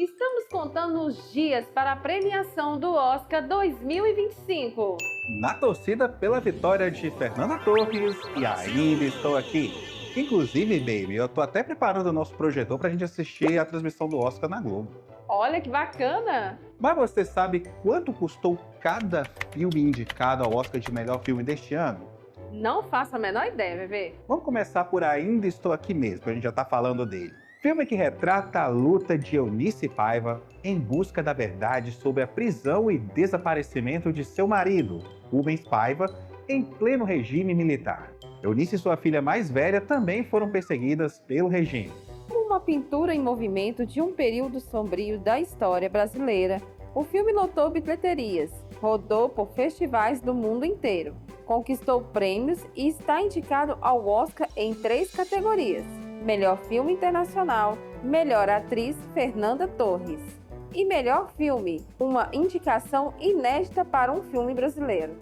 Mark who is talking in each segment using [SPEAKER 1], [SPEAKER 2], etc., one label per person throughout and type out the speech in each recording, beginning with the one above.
[SPEAKER 1] Estamos contando os dias para a premiação do Oscar 2025.
[SPEAKER 2] Na torcida pela vitória de Fernanda Torres e ainda estou aqui. Inclusive, baby, eu tô até preparando o nosso projetor pra gente assistir a transmissão do Oscar na Globo.
[SPEAKER 1] Olha que bacana!
[SPEAKER 2] Mas você sabe quanto custou cada filme indicado ao Oscar de melhor filme deste ano?
[SPEAKER 1] Não faço a menor ideia, bebê.
[SPEAKER 2] Vamos começar por Ainda Estou Aqui mesmo, a gente já tá falando dele. Filme que retrata a luta de Eunice Paiva em busca da verdade sobre a prisão e desaparecimento de seu marido, Rubens Paiva, em pleno regime militar. Eunice e sua filha mais velha também foram perseguidas pelo regime.
[SPEAKER 1] Uma pintura em movimento de um período sombrio da história brasileira, o filme lotou bilheterias, rodou por festivais do mundo inteiro, conquistou prêmios e está indicado ao Oscar em 3 categorias: Melhor Filme Internacional, Melhor Atriz Fernanda Torres e Melhor Filme, uma indicação inédita para um filme brasileiro.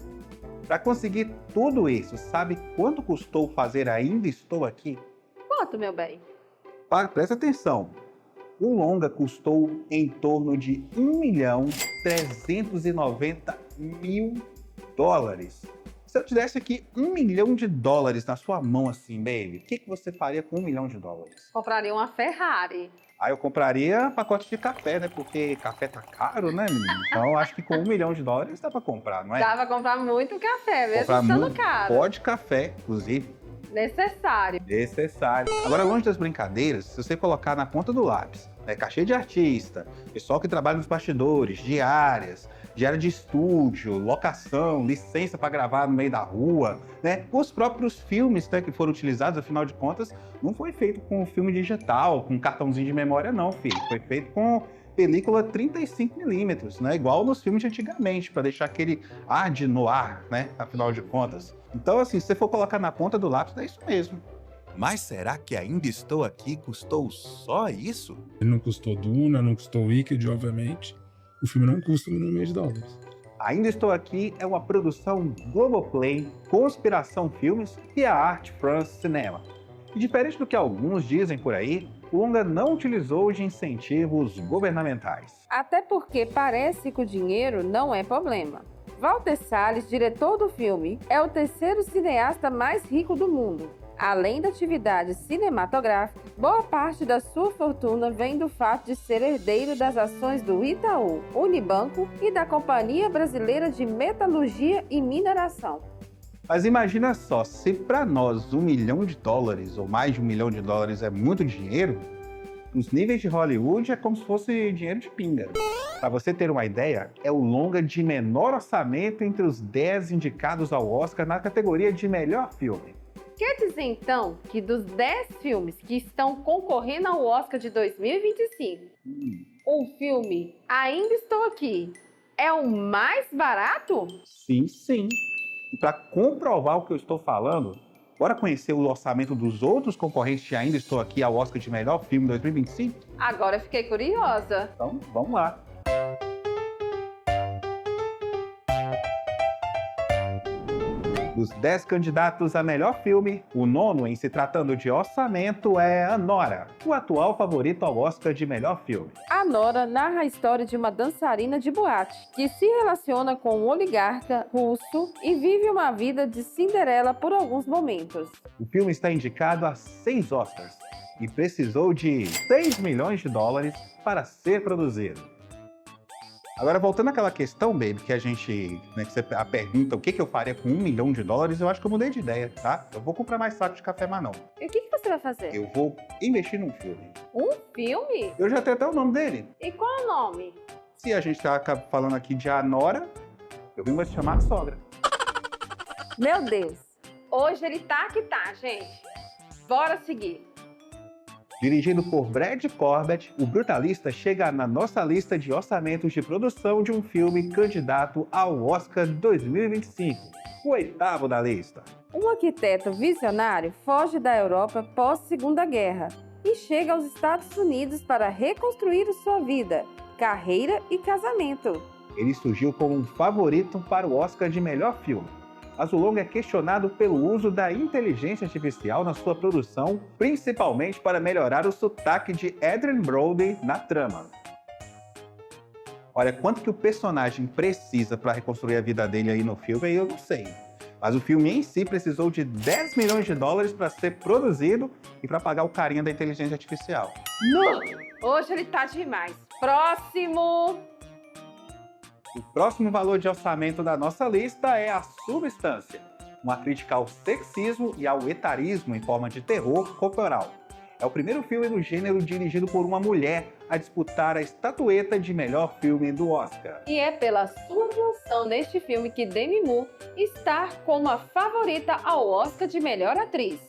[SPEAKER 2] Para conseguir tudo isso, sabe quanto custou fazer Ainda Estou Aqui?
[SPEAKER 1] Quanto, meu bem?
[SPEAKER 2] Presta atenção, o longa custou em torno de $1.390.000. Se eu te desse aqui $1 milhão na sua mão assim, baby, o que você faria com $1 milhão?
[SPEAKER 1] Compraria uma Ferrari.
[SPEAKER 2] Aí eu compraria pacote de café, né? Porque café tá caro, né, menino? Então acho que com $1 milhão dá pra comprar, não é?
[SPEAKER 1] Dá pra comprar muito café, mesmo
[SPEAKER 2] Comprar
[SPEAKER 1] estando
[SPEAKER 2] muito
[SPEAKER 1] caro.
[SPEAKER 2] pó de café, inclusive.
[SPEAKER 1] Necessário.
[SPEAKER 2] Necessário. Agora, longe das brincadeiras, se você colocar na ponta do lápis, né, cachê de artista, pessoal que trabalha nos bastidores, diária de estúdio, locação, licença para gravar no meio da rua, né, os próprios filmes, né, que foram utilizados, afinal de contas, não foi feito com filme digital, com cartãozinho de memória não, filho. Foi feito com película 35mm, né? Igual nos filmes de antigamente, para deixar aquele ar de noir, né? Afinal de contas. Então, assim, se você for colocar na ponta do lápis, é isso mesmo. Mas será que Ainda Estou Aqui custou só isso?
[SPEAKER 3] Não custou Duna, não custou Wicked, obviamente. O filme não custa $1 milhão.
[SPEAKER 2] Ainda Estou Aqui é uma produção Globoplay, Conspiração Filmes e a Arte France Cinema. E diferente do que alguns dizem por aí, o longa não utilizou de incentivos governamentais.
[SPEAKER 1] Até porque parece que o dinheiro não é problema. Walter Salles, diretor do filme, é o 3º cineasta mais rico do mundo. Além da atividade cinematográfica, boa parte da sua fortuna vem do fato de ser herdeiro das ações do Itaú, Unibanco e da Companhia Brasileira de Metalurgia e Mineração.
[SPEAKER 2] Mas imagina só, se para nós $1 milhão ou mais de $1 milhão é muito dinheiro, nos níveis de Hollywood é como se fosse dinheiro de pinga. Para você ter uma ideia, é o longa de menor orçamento entre os 10 indicados ao Oscar na categoria de melhor filme.
[SPEAKER 1] Quer dizer então que dos 10 filmes que estão concorrendo ao Oscar de 2025, o filme Ainda Estou Aqui é o mais barato?
[SPEAKER 2] Sim, sim. E para comprovar o que eu estou falando, bora conhecer o orçamento dos outros concorrentes de Ainda Estou Aqui ao Oscar de melhor filme 2025?
[SPEAKER 1] Agora fiquei curiosa.
[SPEAKER 2] Então, vamos lá. Dos 10 candidatos a melhor filme, o 9º em se tratando de orçamento é Anora, o atual favorito ao Oscar de melhor filme.
[SPEAKER 1] Anora narra a história de uma dançarina de boate que se relaciona com um oligarca russo e vive uma vida de Cinderela por alguns momentos.
[SPEAKER 2] O filme está indicado a 6 Oscars e precisou de $6 milhões para ser produzido. Agora, voltando àquela questão, baby, que a gente, né, que você a pergunta o que eu faria com $1 milhão, eu acho que eu mudei de ideia, tá? Eu vou comprar mais saco de café, mas não.
[SPEAKER 1] E o que você vai fazer?
[SPEAKER 2] Eu vou investir num filme.
[SPEAKER 1] Um filme?
[SPEAKER 2] Eu já tenho até o nome dele.
[SPEAKER 1] E qual é o nome?
[SPEAKER 2] Se a gente tá falando aqui de Anora, eu vim mais chamar a sogra.
[SPEAKER 1] Meu Deus. Hoje ele tá que tá, gente. Bora seguir.
[SPEAKER 2] Dirigido por Brad Corbett, o Brutalista chega na nossa lista de orçamentos de produção de um filme candidato ao Oscar 2025, o 8º da lista.
[SPEAKER 1] Um arquiteto visionário foge da Europa pós-Segunda Guerra e chega aos Estados Unidos para reconstruir sua vida, carreira e casamento.
[SPEAKER 2] Ele surgiu como um favorito para o Oscar de melhor filme. Mas o longa é questionado pelo uso da inteligência artificial na sua produção, principalmente para melhorar o sotaque de Adrien Brody na trama. Olha, quanto que o personagem precisa para reconstruir a vida dele aí no filme, aí eu não sei. Mas o filme em si precisou de 10 milhões de dólares para ser produzido e para pagar o carinha da inteligência artificial.
[SPEAKER 1] Hoje ele tá demais. Próximo!
[SPEAKER 2] O próximo valor de orçamento da nossa lista é A Substância, uma crítica ao sexismo e ao etarismo em forma de terror corporal. É o primeiro filme do gênero dirigido por uma mulher a disputar a estatueta de melhor filme do Oscar.
[SPEAKER 1] E é pela sua atuação neste filme que Demi Moore está como a favorita ao Oscar de melhor atriz.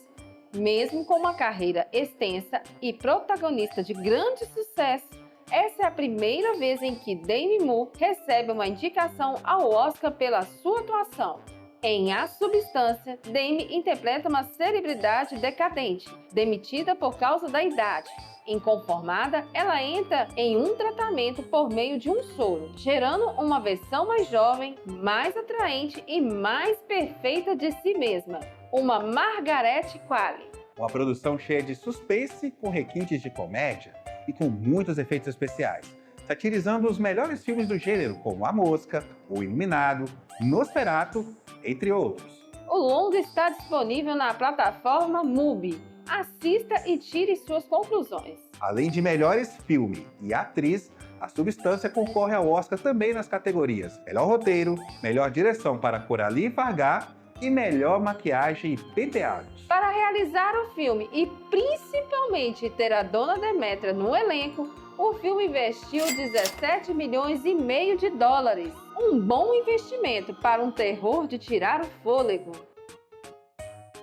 [SPEAKER 1] Mesmo com uma carreira extensa e protagonista de grande sucesso, essa é a primeira vez em que Demi Moore recebe uma indicação ao Oscar pela sua atuação. Em A Substância, Demi interpreta uma celebridade decadente, demitida por causa da idade. Inconformada, ela entra em um tratamento por meio de um soro, gerando uma versão mais jovem, mais atraente e mais perfeita de si mesma, uma Margaret Qualley.
[SPEAKER 2] Uma produção cheia de suspense, com requintes de comédia e com muitos efeitos especiais, satirizando os melhores filmes do gênero, como A Mosca, O Iluminado, Nosferatu, entre outros.
[SPEAKER 1] O longa está disponível na plataforma MUBI. Assista e tire suas conclusões.
[SPEAKER 2] Além de melhores filme e atriz, A Substância concorre ao Oscar também nas categorias Melhor Roteiro, Melhor Direção para Coralie Fargar e Melhor Maquiagem e Penteados.
[SPEAKER 1] Para realizar o filme e principalmente ter a Dona Demétria no elenco, o filme investiu 17 milhões e meio de dólares. Um bom investimento para um terror de tirar o fôlego.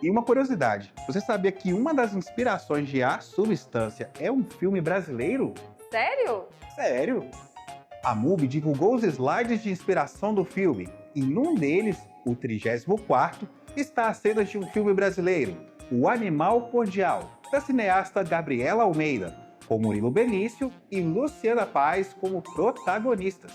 [SPEAKER 2] E uma curiosidade, você sabia que uma das inspirações de A Substância é um filme brasileiro?
[SPEAKER 1] Sério?
[SPEAKER 2] Sério? A MUBI divulgou os slides de inspiração do filme, e num deles, o 34º, está a cena de um filme brasileiro, O Animal Cordial, da cineasta Gabriela Almeida, com Murilo Benício e Luciana Paz como protagonistas.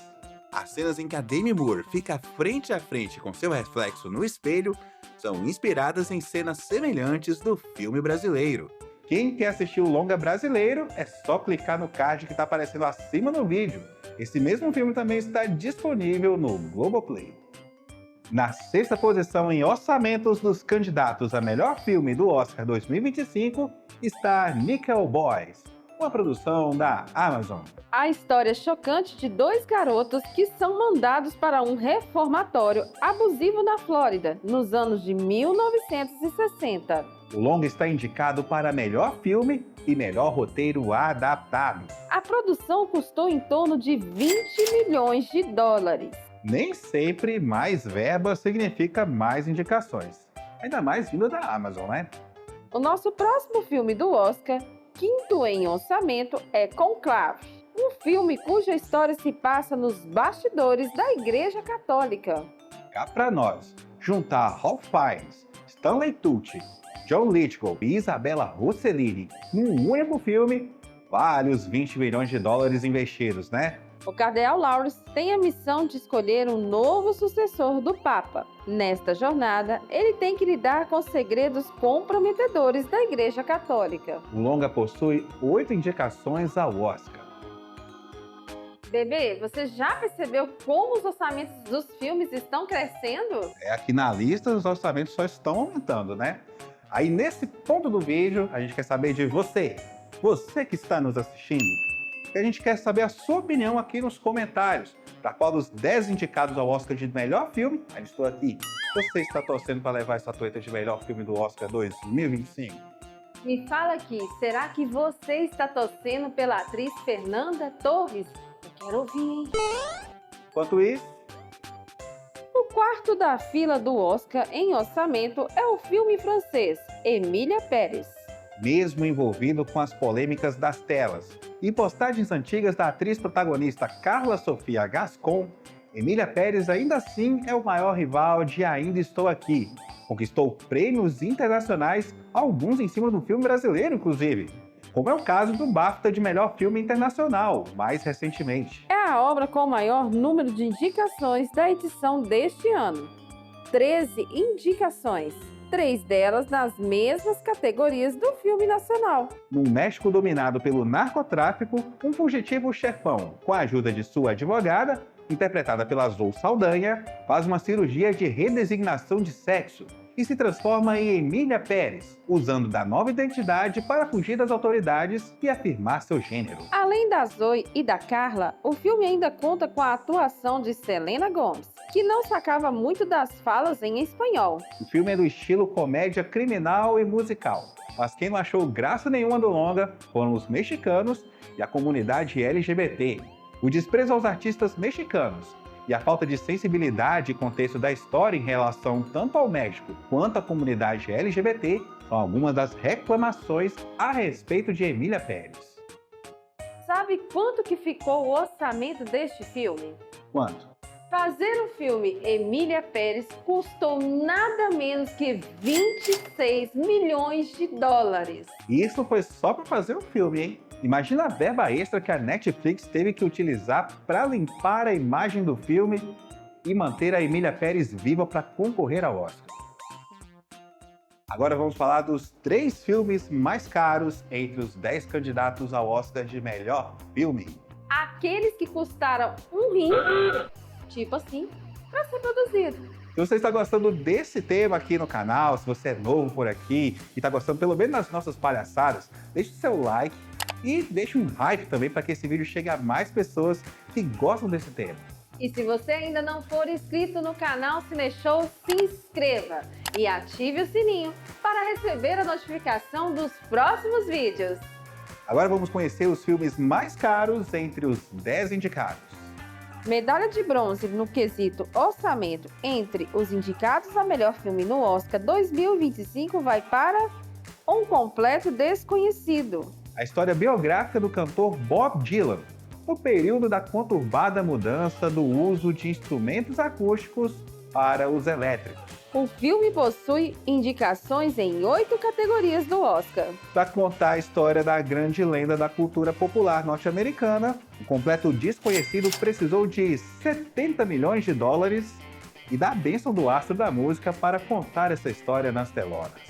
[SPEAKER 2] As cenas em que a Demi Moore fica frente a frente com seu reflexo no espelho são inspiradas em cenas semelhantes do filme brasileiro. Quem quer assistir o longa brasileiro é só clicar no card que está aparecendo acima no vídeo. Esse mesmo filme também está disponível no Globoplay. Na sexta posição em orçamentos dos candidatos a melhor filme do Oscar 2025 está Nickel Boys, uma produção da Amazon.
[SPEAKER 1] A história chocante de dois garotos que são mandados para um reformatório abusivo na Flórida, nos anos de 1960.
[SPEAKER 2] O longa está indicado para melhor filme e melhor roteiro adaptado.
[SPEAKER 1] A produção custou em torno de 20 milhões de dólares.
[SPEAKER 2] Nem sempre mais verba significa mais indicações. Ainda mais vindo da Amazon, né?
[SPEAKER 1] O nosso próximo filme do Oscar, quinto em orçamento, é Conclave, um filme cuja história se passa nos bastidores da Igreja Católica.
[SPEAKER 2] Cá pra nós, juntar Ralph Fiennes, Stanley Tucci, John Lithgow e Isabella Rossellini num único filme, vários 20 milhões de dólares investidos, né?
[SPEAKER 1] O cardeal Lawrence tem a missão de escolher um novo sucessor do Papa. Nesta jornada, ele tem que lidar com segredos comprometedores da Igreja Católica.
[SPEAKER 2] O longa possui 8 indicações ao Oscar.
[SPEAKER 1] Bebê, você já percebeu como os orçamentos dos filmes estão crescendo?
[SPEAKER 2] Aqui na lista os orçamentos só estão aumentando, né? Aí nesse ponto do vídeo, a gente quer saber de você que está nos assistindo. E a gente quer saber a sua opinião aqui nos comentários. Para qual dos 10 indicados ao Oscar de melhor filme, ainda estou aqui. Você está torcendo para levar a estatueta de melhor filme do Oscar 2025?
[SPEAKER 1] Me fala aqui, será que você está torcendo pela atriz Fernanda Torres? Eu quero ouvir, hein?
[SPEAKER 2] Enquanto isso,
[SPEAKER 1] O quarto da fila do Oscar em orçamento é o filme francês Emília Pérez.
[SPEAKER 2] mesmo envolvido com as polêmicas das telas e postagens antigas da atriz protagonista Carla Sofia Gascon, Emília Pérez ainda assim é o maior rival de Ainda Estou Aqui. Conquistou prêmios internacionais, alguns em cima do filme brasileiro, inclusive, como é o caso do BAFTA de melhor filme internacional, mais recentemente.
[SPEAKER 1] É a obra com o maior número de indicações da edição deste ano. 13 indicações. 3 delas nas mesmas categorias do filme nacional.
[SPEAKER 2] Num México dominado pelo narcotráfico, um fugitivo chefão, com a ajuda de sua advogada, interpretada pela Zoe Saldanha, faz uma cirurgia de redesignação de sexo e se transforma em Emília Pérez, usando da nova identidade para fugir das autoridades e afirmar seu gênero.
[SPEAKER 1] Além da Zoe e da Carla, o filme ainda conta com a atuação de Selena Gomez, que não sacava muito das falas em espanhol.
[SPEAKER 2] O filme é do estilo comédia criminal e musical, mas quem não achou graça nenhuma do longa foram os mexicanos e a comunidade LGBT. O desprezo aos artistas mexicanos e a falta de sensibilidade e contexto da história em relação tanto ao México quanto à comunidade LGBT são algumas das reclamações a respeito de Emília Pérez.
[SPEAKER 1] Sabe quanto que ficou o orçamento deste filme?
[SPEAKER 2] Quanto?
[SPEAKER 1] Fazer o filme Emília Pérez custou nada menos que 26 milhões de dólares.
[SPEAKER 2] Isso foi só para fazer o filme, hein? Imagina a verba extra que a Netflix teve que utilizar para limpar a imagem do filme e manter a Emília Pérez viva para concorrer ao Oscar. Agora vamos falar dos 3 filmes mais caros entre os 10 candidatos ao Oscar de melhor filme.
[SPEAKER 1] Aqueles que custaram um rim, tipo assim, para ser produzido.
[SPEAKER 2] Se você está gostando desse tema aqui no canal, se você é novo por aqui e está gostando pelo menos das nossas palhaçadas, deixe o seu like e deixe um like também para que esse vídeo chegue a mais pessoas que gostam desse tema.
[SPEAKER 1] E se você ainda não for inscrito no canal Cineshow, se inscreva e ative o sininho para receber a notificação dos próximos vídeos.
[SPEAKER 2] Agora vamos conhecer os filmes mais caros entre os 10 indicados.
[SPEAKER 1] Medalha de bronze no quesito orçamento entre os indicados a melhor filme no Oscar 2025 vai para Um Completo Desconhecido.
[SPEAKER 2] A história biográfica do cantor Bob Dylan, no período da conturbada mudança do uso de instrumentos acústicos para os elétricos.
[SPEAKER 1] O filme possui indicações em 8 categorias do Oscar.
[SPEAKER 2] Para contar a história da grande lenda da cultura popular norte-americana, o completo desconhecido precisou de 70 milhões de dólares e da bênção do astro da música para contar essa história nas telonas.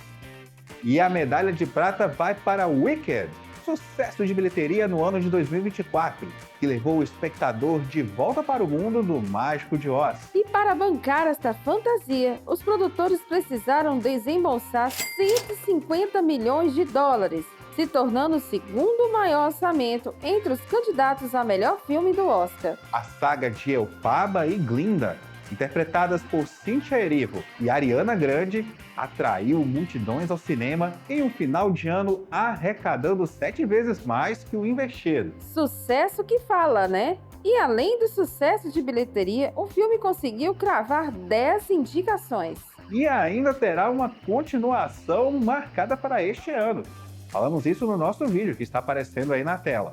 [SPEAKER 2] E a medalha de prata vai para Wicked, sucesso de bilheteria no ano de 2024, que levou o espectador de volta para o mundo do Mágico de Oz.
[SPEAKER 1] E para bancar esta fantasia, os produtores precisaram desembolsar 150 milhões de dólares, se tornando o segundo maior orçamento entre os candidatos a melhor filme do Oscar.
[SPEAKER 2] A saga de Elphaba e Glinda, interpretadas por Cynthia Erivo e Ariana Grande, atraiu multidões ao cinema em um final de ano arrecadando 7 vezes mais que o investido.
[SPEAKER 1] Sucesso que fala, né? E além do sucesso de bilheteria, o filme conseguiu cravar 10 indicações.
[SPEAKER 2] E ainda terá uma continuação marcada para este ano. Falamos isso no nosso vídeo que está aparecendo aí na tela.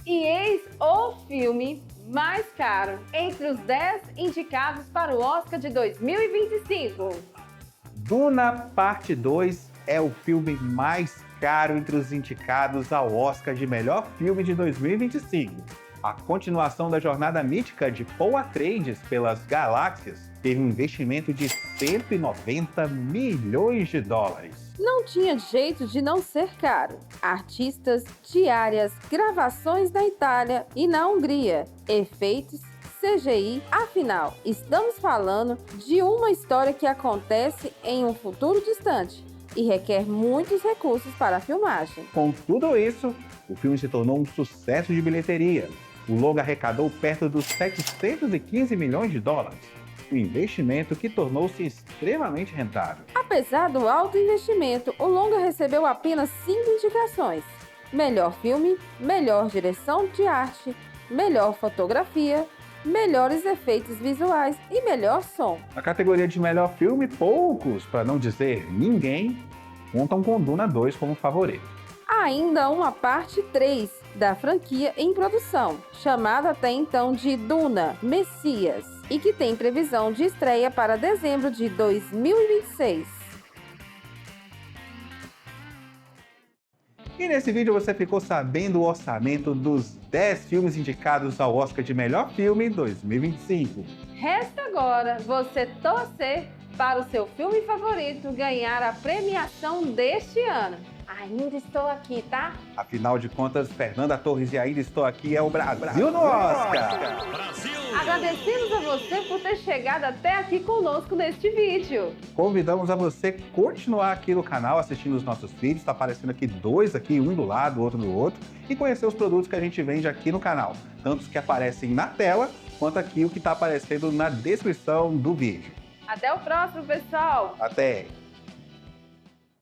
[SPEAKER 1] E eis o filme mais caro entre os 10 indicados para o Oscar de 2025.
[SPEAKER 2] Duna Parte 2 é o filme mais caro entre os indicados ao Oscar de melhor filme de 2025. A continuação da jornada mítica de Paul Atreides pelas galáxias teve um investimento de 190 milhões de dólares.
[SPEAKER 1] Não tinha jeito de não ser caro. Artistas, diárias, gravações na Itália e na Hungria, efeitos, CGI. Afinal, estamos falando de uma história que acontece em um futuro distante e requer muitos recursos para a filmagem.
[SPEAKER 2] Com tudo isso, o filme se tornou um sucesso de bilheteria. O longa arrecadou perto dos 715 milhões de dólares. Um investimento que tornou-se extremamente rentável.
[SPEAKER 1] Apesar do alto investimento, o longa recebeu apenas 5 indicações: melhor filme, melhor direção de arte, melhor fotografia, melhores efeitos visuais e melhor som.
[SPEAKER 2] Na categoria de melhor filme, poucos, para não dizer ninguém, contam com Duna 2 como favorito.
[SPEAKER 1] Há ainda uma parte 3 da franquia em produção, chamada até então de Duna Messias, e que tem previsão de estreia para dezembro de 2026.
[SPEAKER 2] E nesse vídeo você ficou sabendo o orçamento dos 10 filmes indicados ao Oscar de melhor filme em 2025.
[SPEAKER 1] Resta agora você torcer para o seu filme favorito ganhar a premiação deste ano. Ainda estou aqui, tá?
[SPEAKER 2] Afinal de contas, Fernanda Torres e Ainda Estou Aqui é o Brasil no Oscar!
[SPEAKER 1] Agradecemos a você por ter chegado até aqui conosco neste vídeo.
[SPEAKER 2] Convidamos a você continuar aqui no canal assistindo os nossos vídeos. Está aparecendo aqui dois aqui, um do lado, outro do outro. E conhecer os produtos que a gente vende aqui no canal. Tanto os que aparecem na tela, quanto aqui o que está aparecendo na descrição do vídeo.
[SPEAKER 1] Até o próximo, pessoal!
[SPEAKER 2] Até!